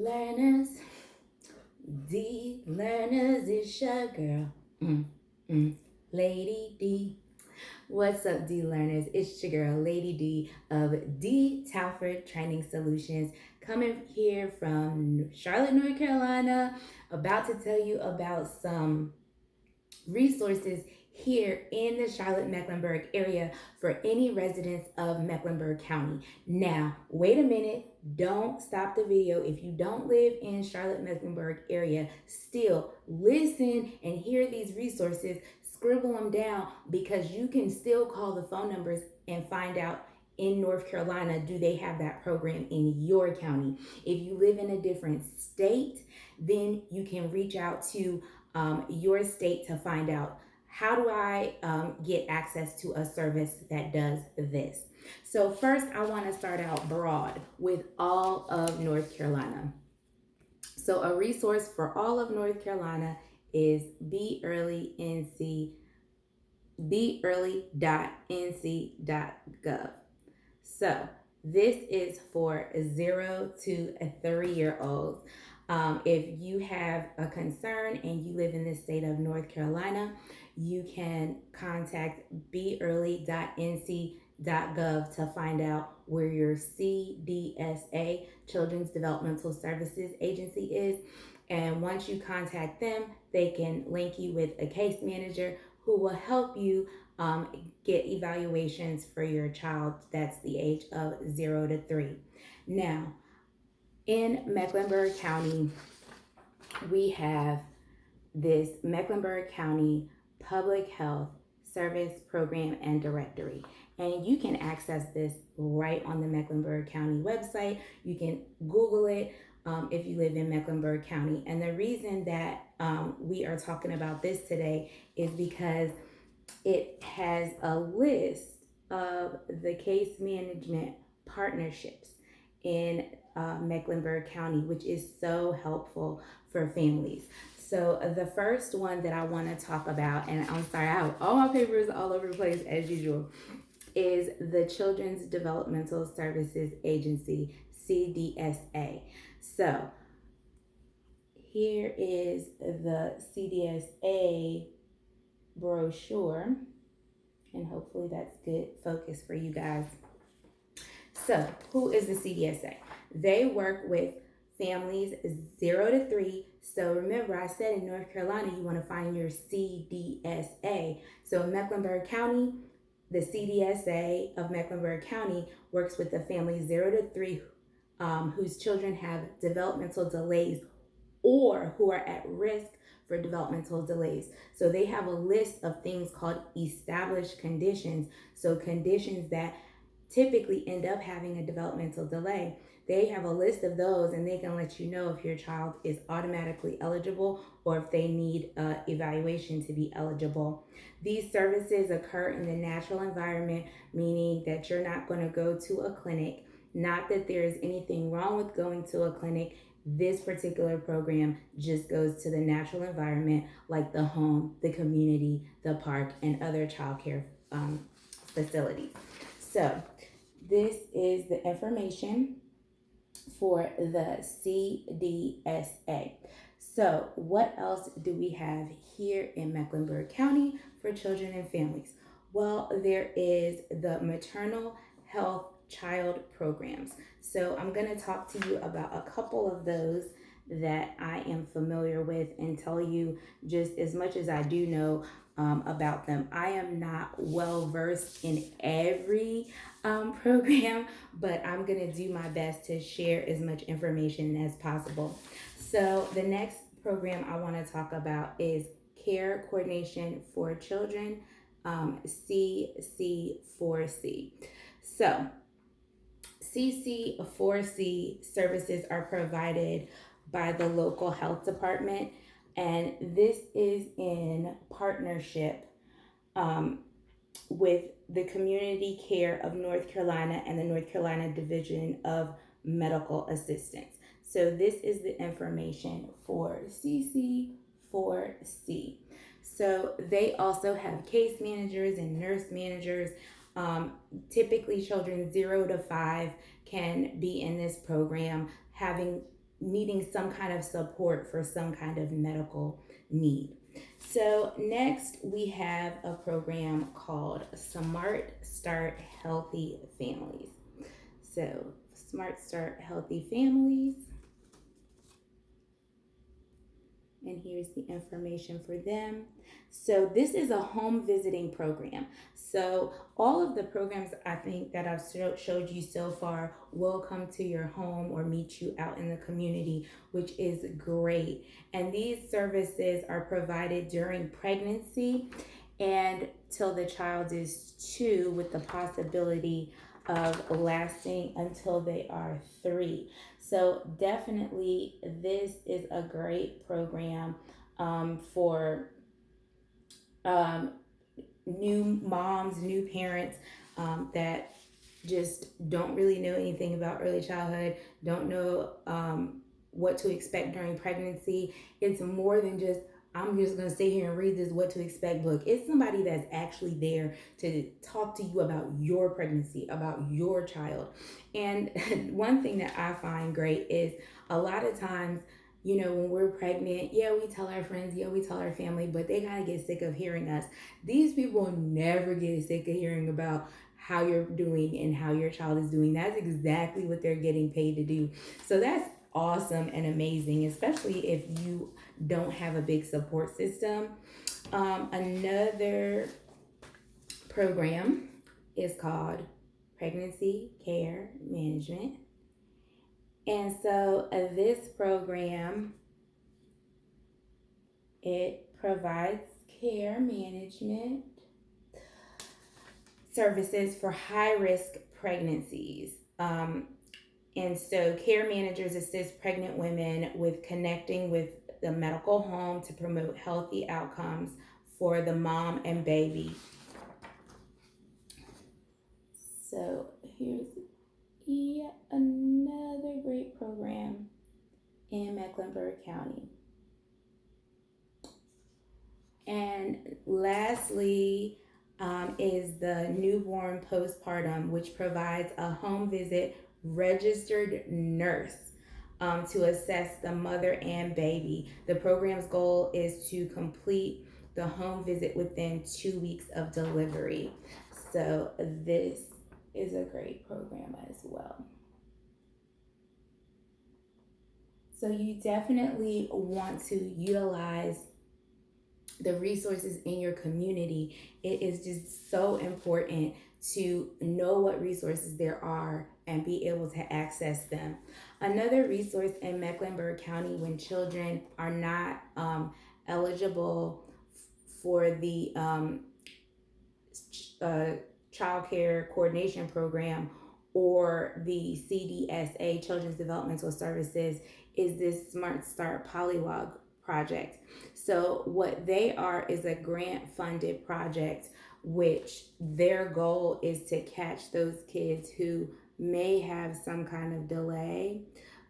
learners, D learners, it's your girl, Lady D. What's up, D learners? It's your girl, Lady D of DTalford Training Solutions, coming here from Charlotte, North Carolina, about to tell you about some resources here in the Charlotte-Mecklenburg area for any residents of Mecklenburg County. Now, wait a minute. Don't stop the video. If you don't live in Charlotte-Mecklenburg area, still listen and hear these resources. Scribble them down because you can still call the phone numbers and find out in North Carolina, do they have that program in your county? If you live in a different state, then you can reach out to your state to find out, how do I get access to a service that does this? So first, I want to start out broad with all of North Carolina. So a resource for all of North Carolina is beearly.nc.gov. So this is for 0 to 3-year-olds. If you have a concern and you live in the state of North Carolina, you can contact beearly.nc.gov to find out where your CDSA, Children's Developmental Services Agency, is. And once you contact them, they can link you with a case manager who will help you get evaluations for your child that's the age of 0 to 3. Now, in Mecklenburg County, we have this Mecklenburg County Public Health Service Program and Directory. And you can access this right on the Mecklenburg County website. You can Google it if you live in Mecklenburg County. And the reason that we are talking about this today is because it has a list of the case management partnerships in Mecklenburg County, which is so helpful for families. So the first one that I want to talk about, and I'm sorry, I have all my papers all over the place as usual, is the Children's Developmental Services Agency, CDSA. So here is the CDSA brochure, and hopefully that's good focus for you guys. So who is the CDSA? They work with families 0 to 3. So remember, I said in North Carolina, you want to find your CDSA. So in Mecklenburg County, the CDSA of Mecklenburg County works with the families 0 to 3 whose children have developmental delays or who are at risk for developmental delays. So they have a list of things called established conditions. So conditions that typically end up having a developmental delay. They have a list of those, and they can let you know if your child is automatically eligible or if they need evaluation to be eligible. These services occur in the natural environment, meaning that you're not going to go to a clinic. Not that there is anything wrong with going to a clinic. This particular program just goes to the natural environment, like the home, the community, the park, and other childcare facilities. So this is the information for the CDSA. So what else do we have here in Mecklenburg County for children and families? Well, there is the Maternal Health Child Programs. So I'm going to talk to you about a couple of those that I am familiar with and tell you just as much as I do know about them. I am not well versed in every program, but I'm going to do my best to share as much information as possible. So the next program I want to talk about is Care Coordination for Children, CC4C. So CC4C services are provided by the local health department, and this is in partnership with the Community Care of North Carolina and the North Carolina Division of Medical Assistance. So this is the information for CC4C. So they also have case managers and nurse managers. Typically children 0 to 5 can be in this program, having needing some kind of support for some kind of medical need. So next we have a program called Smart Start Healthy Families. So Smart Start Healthy Families. And here's the information for them. So this is a home visiting program. So all of the programs I think that I've showed you so far will come to your home or meet you out in the community, which is great. And these services are provided during pregnancy and till the child is 2, with the possibility of lasting until they are 3. So definitely this is a great program for new moms, new parents that just don't really know anything about early childhood, don't know what to expect during pregnancy. It's more than just, I'm just going to sit here and read this what to expect book. It's somebody that's actually there to talk to you about your pregnancy, about your child. And one thing that I find great is a lot of times, you know, when we're pregnant, yeah, we tell our friends, yeah, we tell our family, but they kind of get sick of hearing us. These people never get sick of hearing about how you're doing and how your child is doing. That's exactly what they're getting paid to do. So that's awesome and amazing, especially if you don't have a big support system. Another program is called Pregnancy Care Management. And so this program, it provides care management services for high-risk pregnancies. And so care managers assist pregnant women with connecting with the medical home to promote healthy outcomes for the mom and baby. So here's yet another great program in Mecklenburg County. And lastly is the newborn postpartum, which provides a home visit registered nurse to assess the mother and baby. The program's goal is to complete the home visit within 2 weeks of delivery. So this is a great program as well. So you definitely want to utilize the resources in your community. It is just so important to know what resources there are and be able to access them. Another resource in Mecklenburg County when children are not eligible for the child care coordination program or the CDSA, Children's Developmental Services, is this Smart Start Polliwog project. So what they are is a grant funded project, which their goal is to catch those kids who may have some kind of delay,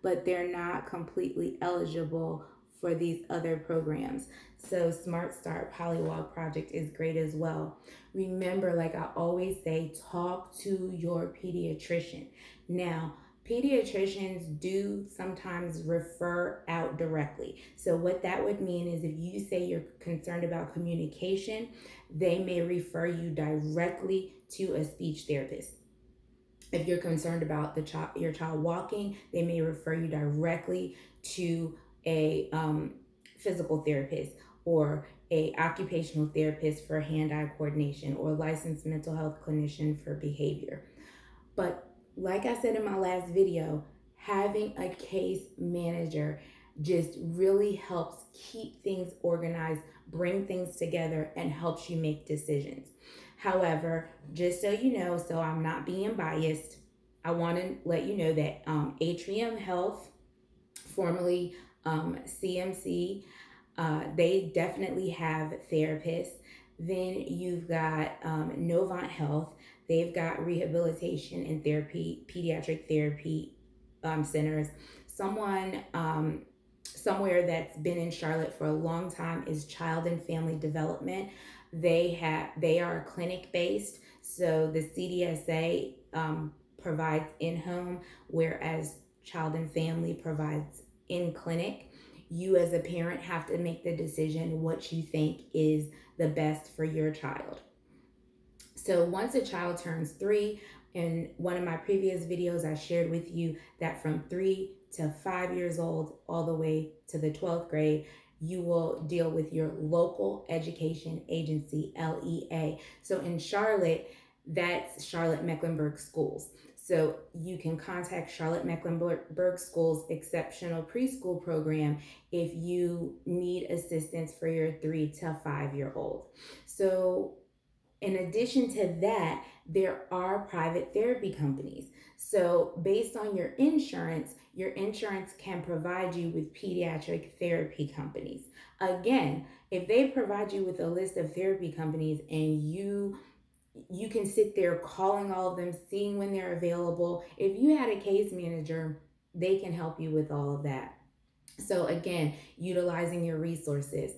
but they're not completely eligible for these other programs. So Smart Start Polliwog project is great as well. Remember, like I always say, talk to your pediatrician. Now, pediatricians do sometimes refer out directly. So what that would mean is if you say you're concerned about communication, they may refer you directly to a speech therapist. If you're concerned about your child walking, they may refer you directly to a physical therapist or a occupational therapist for hand-eye coordination or licensed mental health clinician for behavior. But like I said in my last video, having a case manager just really helps keep things organized, bring things together, and helps you make decisions. However, just so you know, so I'm not being biased, I want to let you know that Atrium Health, formerly CMC, they definitely have therapists. Then you've got Novant Health. They've got rehabilitation and therapy, pediatric therapy centers. Somewhere that's been in Charlotte for a long time is Child and Family Development. They are clinic based, so the CDSA provides in-home, whereas Child and Family provides in clinic. You as a parent have to make the decision what you think is the best for your child. So once a child turns 3, in one of my previous videos, I shared with you that from 3 to 5 years old, all the way to the 12th grade, you will deal with your local education agency, LEA. So in Charlotte, that's Charlotte-Mecklenburg Schools. So you can contact Charlotte-Mecklenburg Schools Exceptional Preschool Program if you need assistance for your 3 to 5-year-old. So in addition to that, there are private therapy companies. So based on your insurance can provide you with pediatric therapy companies. Again, if they provide you with a list of therapy companies and you can sit there calling all of them, seeing when they're available. If you had a case manager, they can help you with all of that. So again, utilizing your resources.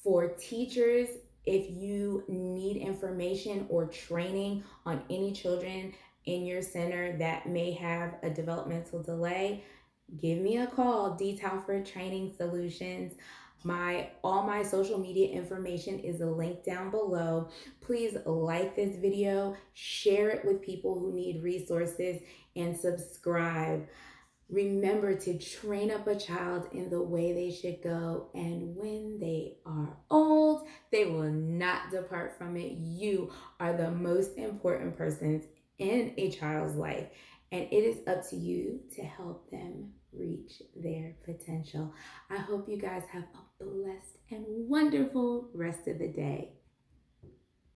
For teachers, if you need information or training on any children in your center that may have a developmental delay, give me a call. DTalford Training Solutions. All my social media information is a link down below. Please like this video, share it with people who need resources, and subscribe. Remember to train up a child in the way they should go, and when they are old, they will not depart from it. You are the most important persons in a child's life, and it is up to you to help them reach their potential. I hope you guys have a blessed and wonderful rest of the day.